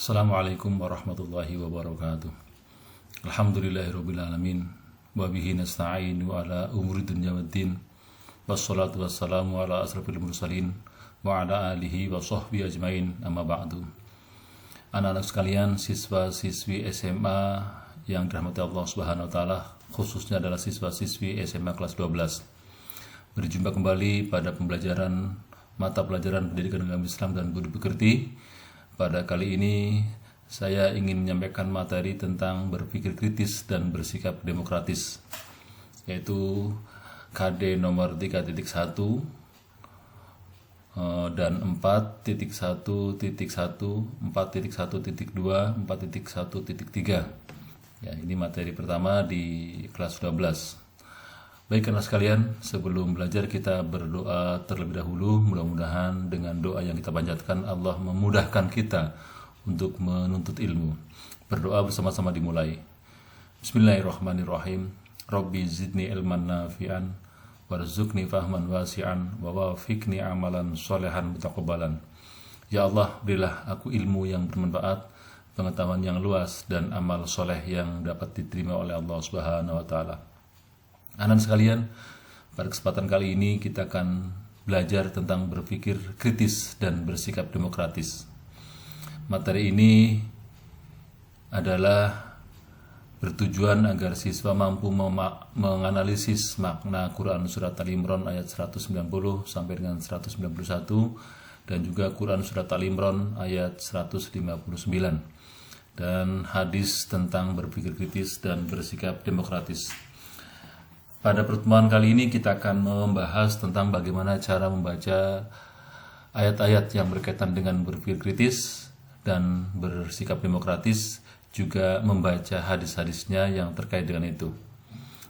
Assalamualaikum warahmatullahi wabarakatuh. Alhamdulillahirrabbilalamin. Wabihi nasta'inu ala umuri dunya waddin. Wassalatu wassalamu ala asrafil mursalin wa ala alihi wa sahbihi ajmain, amma ba'du. Anak-anak sekalian, siswa-siswi SMA yang dirahmati Allah Subhanahu wa taala, khususnya adalah siswa-siswi SMA kelas 12. Berjumpa kembali pada pembelajaran mata pelajaran pendidikan agama Islam dan budi pekerti. Pada kali ini saya ingin menyampaikan materi tentang berpikir kritis dan bersikap demokratis, yaitu KD nomor 3.1 dan 4.1.1, 4.1.2, 4.1.3. Ya, ini materi pertama di kelas 12. Baik anak sekalian, sebelum belajar kita berdoa terlebih dahulu. Mudah-mudahan dengan doa yang kita panjatkan Allah memudahkan kita untuk menuntut ilmu. Berdoa bersama-sama dimulai. Bismillahirrahmanirrahim. Rabbi zidni ilman nafi'an warzuqni fahman wasi'an wa wafiqni amalan solehan mutaqabbalan. Ya Allah, berilah aku ilmu yang bermanfaat, pengetahuan yang luas, dan amal soleh yang dapat diterima oleh Allah Subhanahu wa taala. Anak sekalian, pada kesempatan kali ini kita akan belajar tentang berpikir kritis dan bersikap demokratis. Materi ini adalah bertujuan agar siswa mampu menganalisis makna Quran Surat Al-Imran ayat 190 sampai dengan 191 dan juga Quran Surat Al-Imran ayat 159 dan hadis tentang berpikir kritis dan bersikap demokratis. Pada pertemuan kali ini kita akan membahas tentang bagaimana cara membaca ayat-ayat yang berkaitan dengan berpikir kritis dan bersikap demokratis, juga membaca hadis-hadisnya yang terkait dengan itu.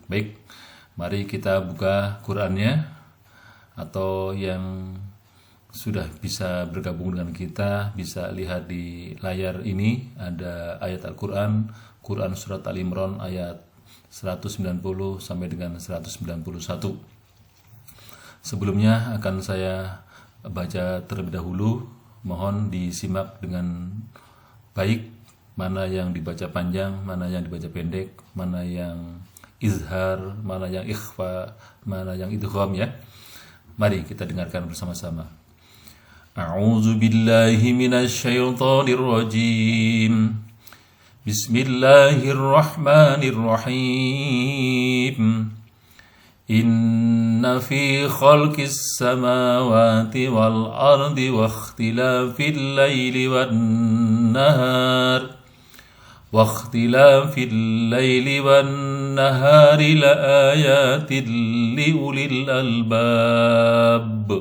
Baik, mari kita buka Qurannya, atau yang sudah bisa bergabung dengan kita bisa lihat di layar ini ada ayat Al-Quran, Quran Surat Al-Imran ayat 190 sampai dengan 191. Sebelumnya akan saya baca terlebih dahulu. Mohon disimak dengan baik, mana yang dibaca panjang, mana yang dibaca pendek, mana yang izhar, mana yang ikhfa, mana yang idgham, ya. Mari kita dengarkan bersama-sama. A'udzu billahi minasyaitonir rajim. Bismillahirrahmanirrahim. Inna fi khalqis samawati wal ardi wa ikhtilafil laili wan nahar la ayatin li ulil albab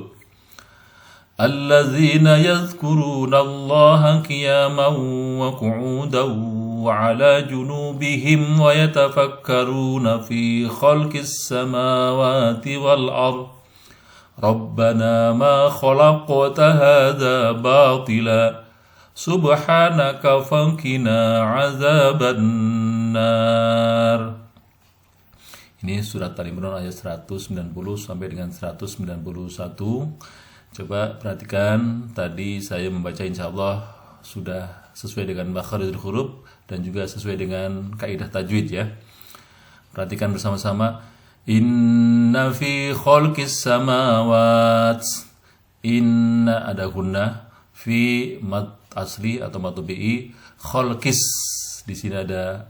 allazina yadhkuruna Allaha qiyaman wa qu'udan وعلى جنوبهم ويتفكرون في خلق السماوات والأرض ربنا ما خلقت هذا باطلا سبحانك فقنا عذاب النار. Ini surat Al-Imran ayat 190 sampai dengan 191. Coba perhatikan, tadi saya membaca insyaallah sudah sesuai dengan makharijul huruf dan juga sesuai dengan kaidah tajwid, ya. Perhatikan bersama-sama. Inna fi khalqis samawat. Inna ada gunnah, fi mad asli atau mad tabi'i, khalqis di sini ada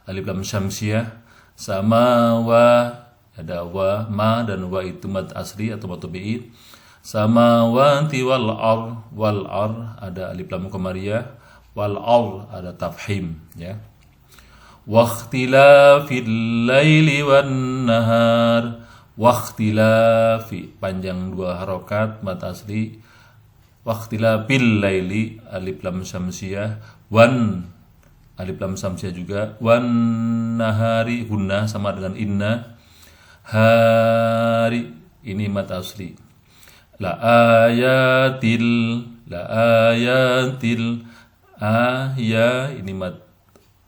alif lam syamsiyah, sama wa ada wa, ma dan wa itu mad asli atau mad tabi'i. Samawati wal ar ada alif lam qamariyah, wal ar ada tafhim, ya. Wakhtilafil laili wan nahar, wakhtilafi panjang dua harokat mad asli, wakhtilafil laili alif lam syamsiyah, wan alif lam syamsiyah juga, wan nahari gunnah sama dengan inna, hari ini mad asli. La ayatil ini mad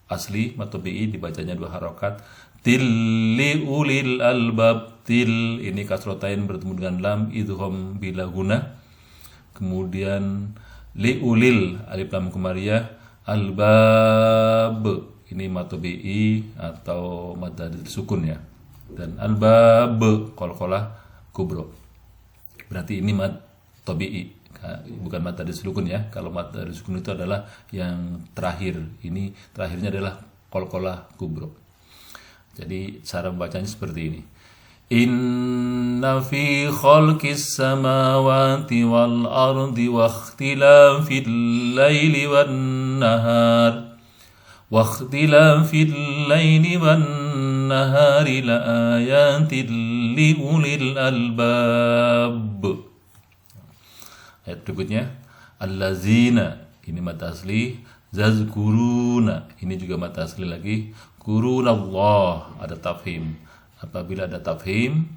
asli, mad tabi'i dibacanya dua harokat. Til li ulil albab, til ini kasrotain bertemu dengan lam, idgham bila guna. Kemudian li ulil alif lam qamariyah, Albab ini mad tabi'i atau mad sukun ya. Dan albab qalqalah kubro. Berarti ini mad tabi'i, bukan mad sukun ya. Kalau mad sukun itu adalah yang terakhir. Ini terakhirnya adalah qalqalah kubro. Jadi cara membacanya seperti ini. Inna fi khalqis samawati wal ardi wa ikhtilafil laili wan nahar wa ikhtilafil laili wan nahari la ayatin li ulil albab. Ayat berikutnya allazina, ini mad asli, zazkuruna, ini juga mad asli lagi, kurunallah, ada tafhim. Apabila ada tafhim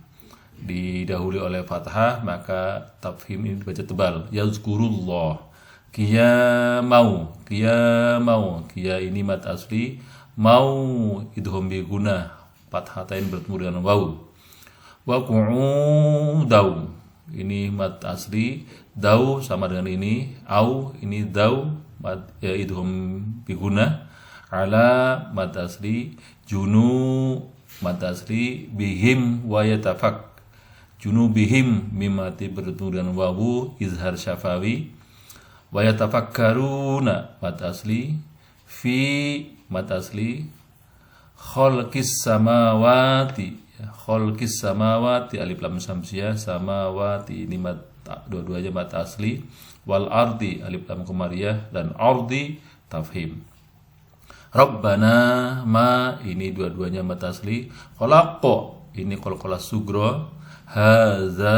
didahului oleh fathah, maka tafhim ini dibaca tebal. Yazkurullah. Qiyamau, qiyamau, qia ini mad asli, mau idgham bi gunah, fathatain bertemu dengan waw. Wa qu'udau, ini mad asli, dau sama dengan ini, au ini dau, mad idgham bi gunah, ala mad asli, junu mad asli, bihim wa yatafak, junubihim mimati bertemu dengan wawu, izhar syafawi, wa yatafakkaruna mad asli, fi mad asli, khalqis samawati, khalqis samawati, alif lam samsiyah, samawati ini mad, dua-duanya mad asli, wal ardi alif lam qamariyah, dan ardi tafhim. Rabbana ma, ini dua-duanya mad asli, khalaqo ini qalqalah sugro, haza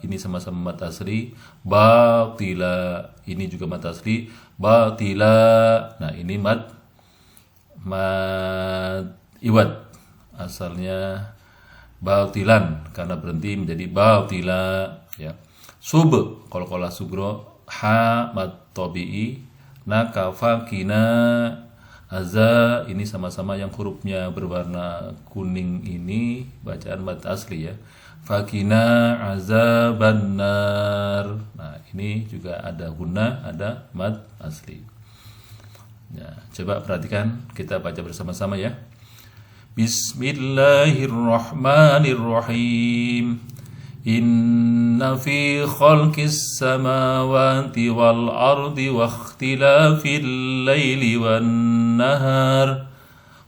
ini sama-sama mad asli, batila ini juga mad asli, batila, nah ini mad iwad, asalnya batilan karena berhenti menjadi batila ya. Sub qalqalah sugro, ha mad tabi'i, nakafa kina, aza ini sama-sama yang hurufnya berwarna kuning, ini bacaan mad asli ya. Fakina azaban nar, nah ini juga ada gunnah, ada mad asli ya. Coba perhatikan, kita baca bersama-sama ya. Bismillahirrahmanirrahim. Inna fi khalqis samawati wal ardi wa ikhtilafil laili wan nahar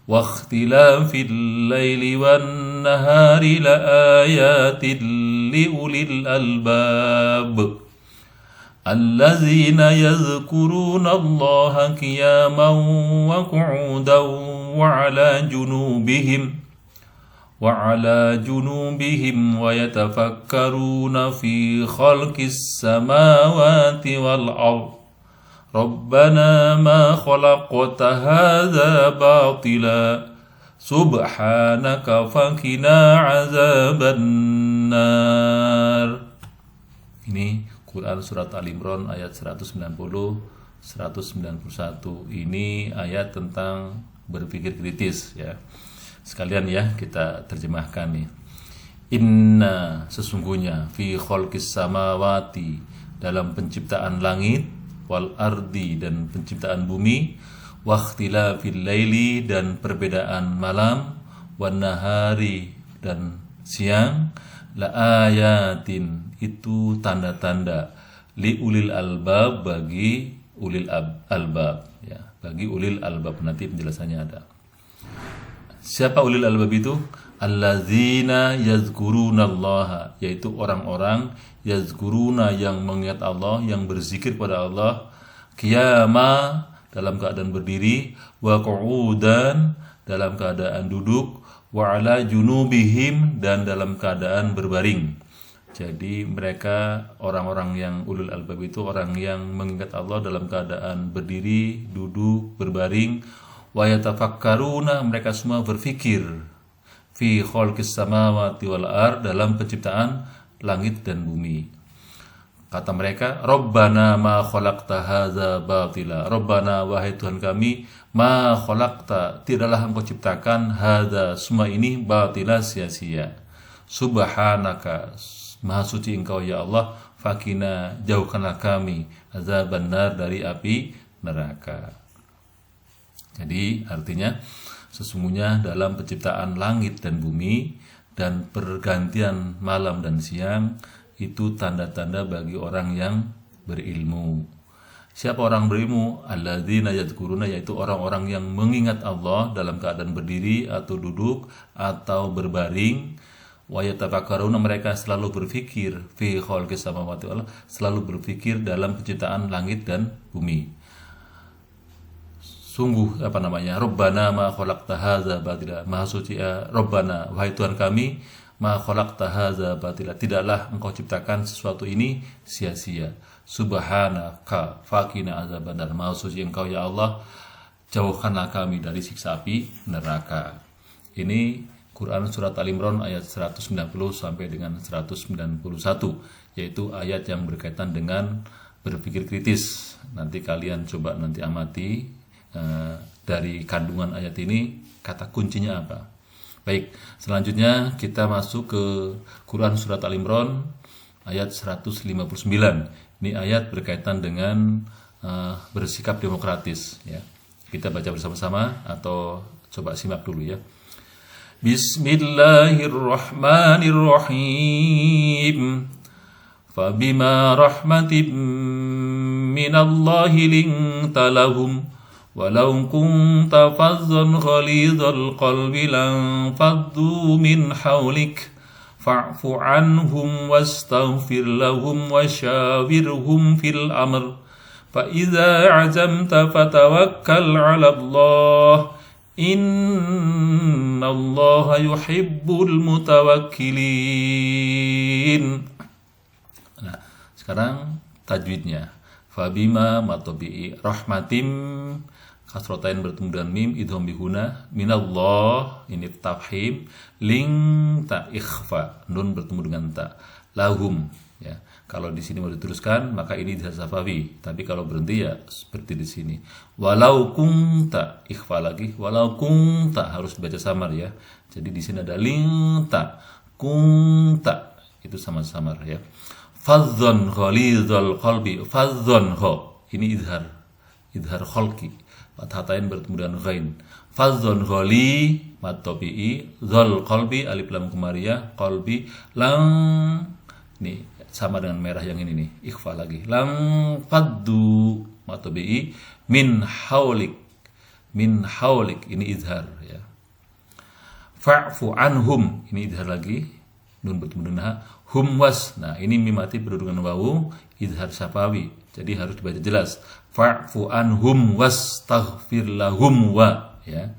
wa ikhtilafil laili wan nahari la ayatin li ulil albab allazina yadhkuruna Allaha qiyaman wa qu'udan wa 'ala junubihim وعلى جنوبهم ويتفكرون في خلق السماوات والأرض ربنا ما خلقت هذا باطلا سبحانك فقنا عذاب النار. Ini Quran surat Al-Imran ayat 190 191. Ini ayat tentang berpikir kritis ya. Sekalian ya kita terjemahkan nih. Inna, sesungguhnya, fi khalqis samawati, dalam penciptaan langit, wal ardi, dan penciptaan bumi, wa ikhtilafil laili, dan perbedaan malam, wan nahari, dan siang, la ayatin, itu tanda-tanda, li ulil albab, bagi ulil albab ya, bagi ulil albab, nanti penjelasannya ada. Siapa ulil albab itu? Allazina yazkurunallaha, yaitu orang-orang yazkuruna yang mengingat Allah, yang berzikir pada Allah, qiyama dalam keadaan berdiri, wa qu'udan dalam keadaan duduk, wa ala junubihim dan dalam keadaan berbaring. Jadi mereka orang-orang yang ulul albab itu orang yang mengingat Allah dalam keadaan berdiri, duduk, berbaring. Wa yatafakkaruna, mereka semua berfikir, fi khalqis samawati wal ard, dalam penciptaan langit dan bumi. Kata mereka, Rabbana ma khalaqta hadza batila. Rabbana, wahai Tuhan kami, ma khalaqta, tidaklah engkau ciptakan, hadza, semua ini, batila, sia-sia. Subhanaka, maha suci engkau ya Allah, fakina, jauhkanlah kami, azaban nar, dari api neraka. Jadi artinya sesungguhnya dalam penciptaan langit dan bumi dan pergantian malam dan siang itu tanda-tanda bagi orang yang berilmu. Siapa orang berilmu? Alladzina yadhkuruna, yaitu orang-orang yang mengingat Allah dalam keadaan berdiri atau duduk atau berbaring. Wa yatafakkaruna, mereka selalu berpikir fi khalqis samawati wal ardh, selalu berpikir dalam penciptaan langit dan bumi. Sungguh Rabbana ma khalaqta hadza batila, maha suci Rabbana, wahai Tuhan kami, ma khalaqta hadza batila, tidaklah engkau ciptakan sesuatu ini sia-sia. Subhanaka faqina azabannar, maha suci engkau ya Allah, jauhkanlah kami dari siksa api neraka. Ini Quran surat Al-Imran ayat 190 sampai dengan 191, yaitu ayat yang berkaitan dengan berpikir kritis. Nanti kalian coba amati dari kandungan ayat ini kata kuncinya apa. Baik, selanjutnya kita masuk ke Quran surat Al-Imran ayat 159. Ini ayat berkaitan dengan bersikap demokratis ya. Kita baca bersama-sama atau coba simak dulu ya. Bismillahirrahmanirrahim. Fabima rahmatin minallahi linta lahum walau kunta fazzan ghalidhal qalbi lanfaddu min hawlik fa'fu anhum wastaghfir lahum washawirhum fil amr fa idza 'azamta fatawakkal 'ala Allah innallaha yuhibbul mutawakkilin. Nah, sekarang tajwidnya. Fabima matobi'i rahmatim, kasrotain bertemu dengan mim, idhom bihuna, minallah, ini tafhim, ling ta ikhfa, nun bertemu dengan ta, lahum, ya. Kalau di sini mau diteruskan maka ini idhar safawi, tapi kalau berhenti ya seperti di sini. Walau kunta, ikhfa lagi, walau kunta harus baca samar ya. Jadi di sini ada ling ta, kunta, itu sama-samar ya. Fadzon ghalidhal qalbi, fadzon ho, ini idhar khalqi, fathatain bertemu dengan ghain. Fadzon ghali matobi'i, dzal qalbi, alif lam kumariyah, qalbi lang, ini sama dengan merah yang ini nih, ikhfa lagi. Lang faddu matobi'i min haulik, ini idhar ya. Fa'fu anhum, ini idhar lagi, nun bertemu dengan ha. Hum was, nah ini mim mati berhubungan wawu, idhar syafawi, jadi harus dibaca jelas. Fa'fu anhum wastaghfir lahum wa, ya,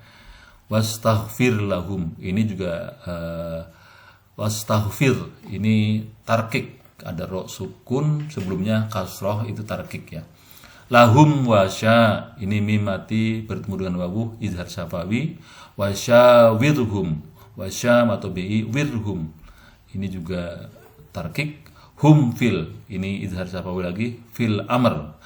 wastaghfir lahum, ini juga wastaghfir, ini tarkik, ada ro sukun sebelumnya kasroh, itu tarkik ya. Lahum wasya, ini mim mati bertemu dengan wawu, idhar syafawi. Wasyawirhum, wasya matobi'i wirhum, ini juga tarkik. Hum fil, ini izhar syafawi lagi, fil amr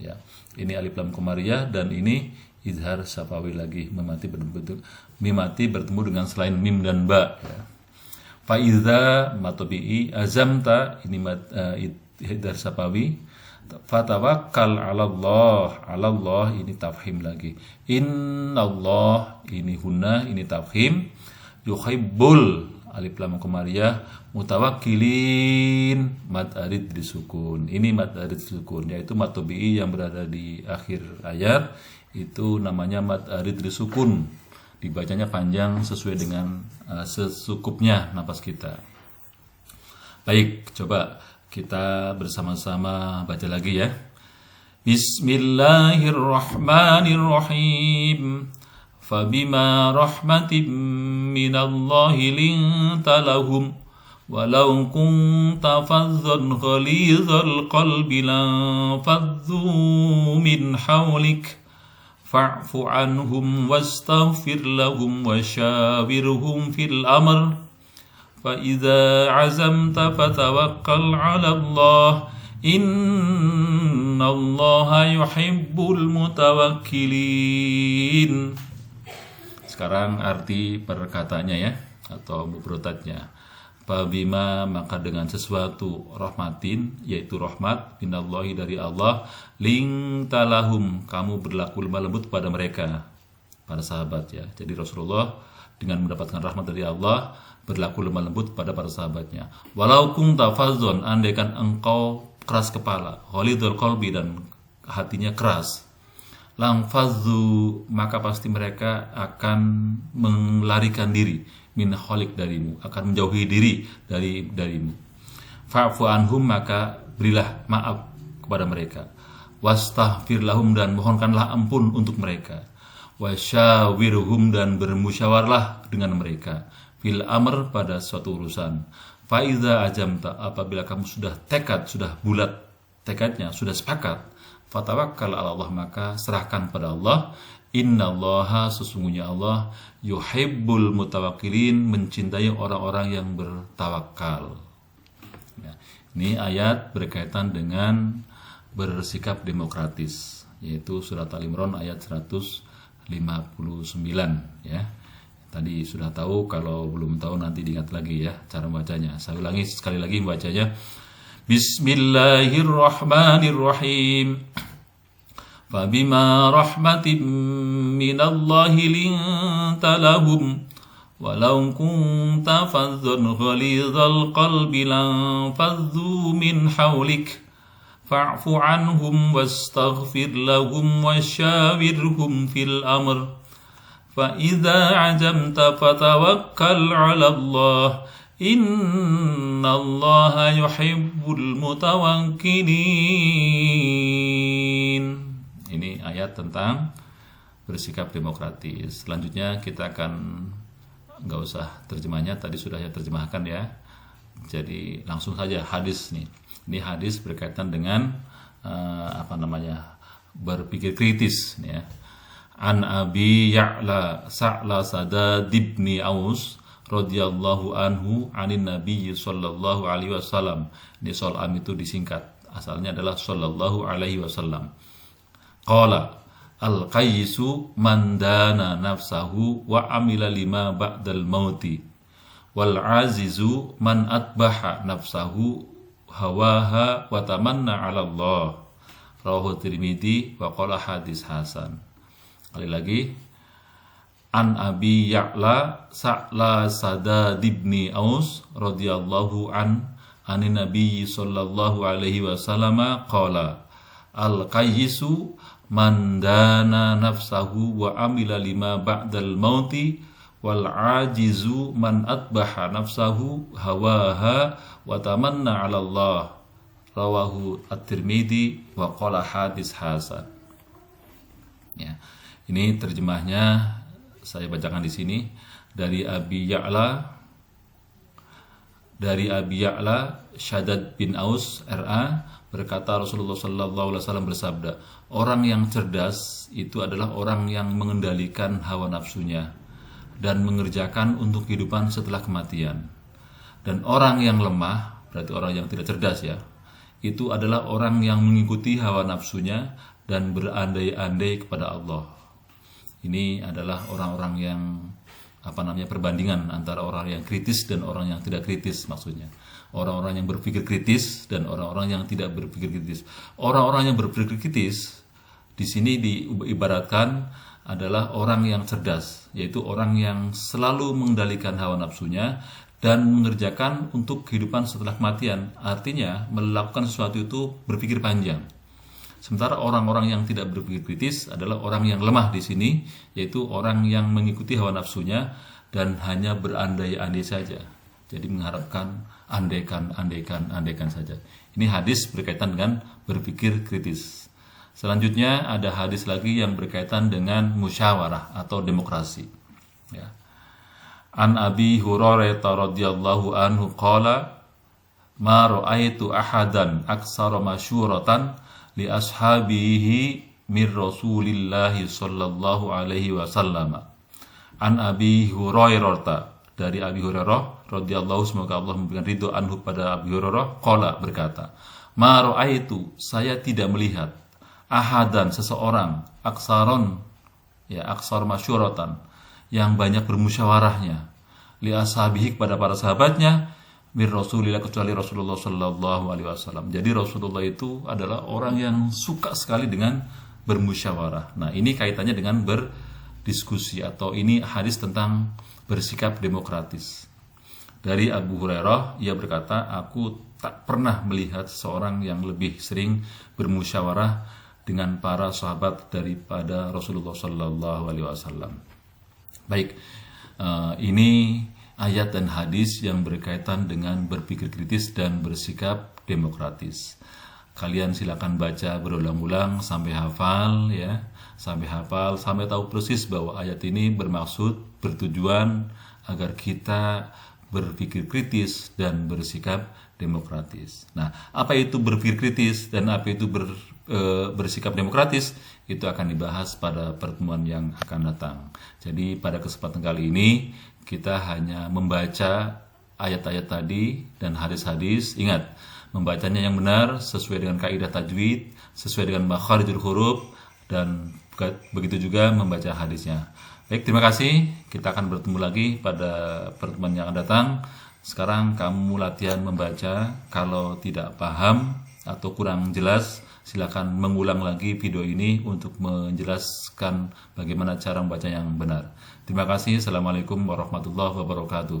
ya, ini alif lam qamariyah, dan ini izhar syafawi lagi, mimati bertemu dengan selain mim dan ba ya. Fa idza matobi'i azamta, ini izhar syafawi. Fatawakkal 'ala Allah, ini tafhim lagi. Innallah, ini hunna, ini tafhim. Yuhibbul, alif lam qamariyah, mutawakkilin, mad arid disukun. Ini mad arid disukun, yaitu mad tabi'i yang berada di akhir ayat, itu namanya mad arid disukun. Dibacanya panjang sesuai dengan secukupnya napas kita. Baik, coba kita bersama-sama baca lagi ya. Bismillahirrahmanirrahim. Fabima rahmatin minallahi linta lahum walau kunta fazzan ghalidhal qalbi lanfaddu min hawlik fa'fu anhum wastaghfir lahum washawirhum fil amr fa idza 'azamta fatawakkal 'ala Allah innallaha yuhibbul mutawakkilin. Sekarang arti perkataannya ya, atau mufradatnya. Fabima, maka dengan sesuatu, rahmatin, yaitu rahmat minallahi dari Allah, lintalahum, kamu berlaku lemah lembut pada mereka, para sahabat ya. Jadi Rasulullah dengan mendapatkan rahmat dari Allah berlaku lemah lembut pada para sahabatnya. Walau kunta fazzon, andaikan engkau keras kepala, ghalidul qalbi, dan hatinya keras, lang fazzu, maka pasti mereka akan melarikan diri, min khalik, darimu, akan menjauhi diri darimu. Fa'fu anhum, maka berilah maaf kepada mereka. Wastaghfir lahum, dan mohonkanlah ampun untuk mereka. Wasyawirhum, dan bermusyawarlah dengan mereka. Fil amr, pada suatu urusan. Faiza ajamta, apabila kamu sudah tekad, sudah bulat tekadnya, sudah sepakat, fatawakkal ala Allah, maka serahkan pada Allah. Innallaha, sesungguhnya Allah, yuhibbul mutawakkilin, mencintai orang-orang yang bertawakal. Ya, ini ayat berkaitan dengan bersikap demokratis, yaitu surat Al-Imran ayat 159 ya. Tadi sudah tahu, kalau belum tahu nanti diingat lagi ya cara membacanya. Saya ulangi sekali lagi membacanya. Bismillahirrahmanirrahim. Fabima rahmatin minallahi linta lahum walau kunta fazzan ghalidhal qalbi lanfaddu min hawlik fa'fu anhum wastaghfir lahum wasyawirhum fil amr fa idza azamta fatawakkal 'ala Allah innallaha yuhibbul mutawakkilin. Ini ayat tentang bersikap demokratis. Selanjutnya kita akan, nggak usah terjemahnya, tadi sudah saya terjemahkan ya. Jadi langsung saja hadis nih. Ini hadis berkaitan dengan berpikir kritis nih ya. An Abi Ya'la Sa'la Sadad ibni Aus radhiyallahu anhu anin Nabi sallallahu alaihi wasallam. Ini soal itu disingkat, asalnya adalah sallallahu alaihi wasallam. Qala al-qayyisu man dana nafsahu wa amila lima ba'dal mauti wal azizu man atbaha nafsahu hawaha wa tamanna 'ala Allah. Rawahu Tirmidzi wa qala hadis hasan. Kali lagi, An Abi Ya'la Sa'la Sadad ibni Aus radhiyallahu anin Nabi sallallahu alaihi wasallam qala al-qayyisu man dana nafsahu wa amila lima ba'dal mauti wal ajizu man atbaha nafsahu hawaha wa tamanna 'ala Allah. Rawahu At-Tirmidzi wa qala hadis hasan. Ya. Ini terjemahnya saya bacakan di sini dari Abi Ya'la Shaddad bin Aus RA berkata, Rasulullah sallallahu alaihi wasallam bersabda, orang yang cerdas itu adalah orang yang mengendalikan hawa nafsunya dan mengerjakan untuk kehidupan setelah kematian. Dan orang yang lemah, berarti orang yang tidak cerdas ya, itu adalah orang yang mengikuti hawa nafsunya dan berandai-andai kepada Allah. Ini adalah orang-orang yang perbandingan antara orang yang kritis dan orang yang tidak kritis, maksudnya orang-orang yang berpikir kritis dan orang-orang yang tidak berpikir kritis. Orang-orang yang berpikir kritis di sini diibaratkan adalah orang yang cerdas, yaitu orang yang selalu mengendalikan hawa nafsunya dan mengerjakan untuk kehidupan setelah kematian. Artinya melakukan sesuatu itu berpikir panjang. Sementara orang-orang yang tidak berpikir kritis adalah orang yang lemah di sini, yaitu orang yang mengikuti hawa nafsunya dan hanya berandai-andai saja. Jadi mengharapkan andaikan saja. Ini hadis berkaitan dengan berpikir kritis. Selanjutnya ada hadis lagi yang berkaitan dengan musyawarah atau demokrasi. Ya. An Abi Hurairah radhiyallahu anhu qala ma ra'aitu ahadan aksara masyuratan li ashabihi mir Rasulillahi sallallahu alaihi wasallam. An Abi Hurairah, dari Abi Hurairah radhiyallahu, semoga Allah memberikan ridho anhu pada Abi Hurairah, qala berkata, ma ra'aitu, saya tidak melihat, ahadan, seseorang, aksaron, ya aksar masyuratan, yang banyak bermusyawarahnya, li ashabihi, kepada para sahabatnya, mir Rasulillah kecuali Rasulullah Shallallahu Alaihi Wasallam. Jadi Rasulullah itu adalah orang yang suka sekali dengan bermusyawarah. Nah, ini kaitannya dengan berdiskusi, atau ini hadis tentang bersikap demokratis. Dari Abu Hurairah, ia berkata, aku tak pernah melihat seorang yang lebih sering bermusyawarah dengan para sahabat daripada Rasulullah Shallallahu Alaihi Wasallam. Baik, ini ayat dan hadis yang berkaitan dengan berpikir kritis dan bersikap demokratis. Kalian silakan baca berulang-ulang sampai hafal ya, sampai tahu persis bahwa ayat ini bertujuan agar kita berpikir kritis dan bersikap demokratis. Nah, apa itu berpikir kritis dan apa itu bersikap demokratis? Itu akan dibahas pada pertemuan yang akan datang. Jadi pada kesempatan kali ini kita hanya membaca ayat-ayat tadi dan hadis-hadis. Ingat, membacanya yang benar sesuai dengan kaidah tajwid, sesuai dengan makharijul huruf, dan begitu juga membaca hadisnya. Baik, terima kasih. Kita akan bertemu lagi pada pertemuan yang akan datang. Sekarang kamu latihan membaca. Kalau tidak paham atau kurang jelas, silakan mengulang lagi video ini untuk menjelaskan bagaimana cara membaca yang benar. Terima kasih. Assalamualaikum warahmatullahi wabarakatuh.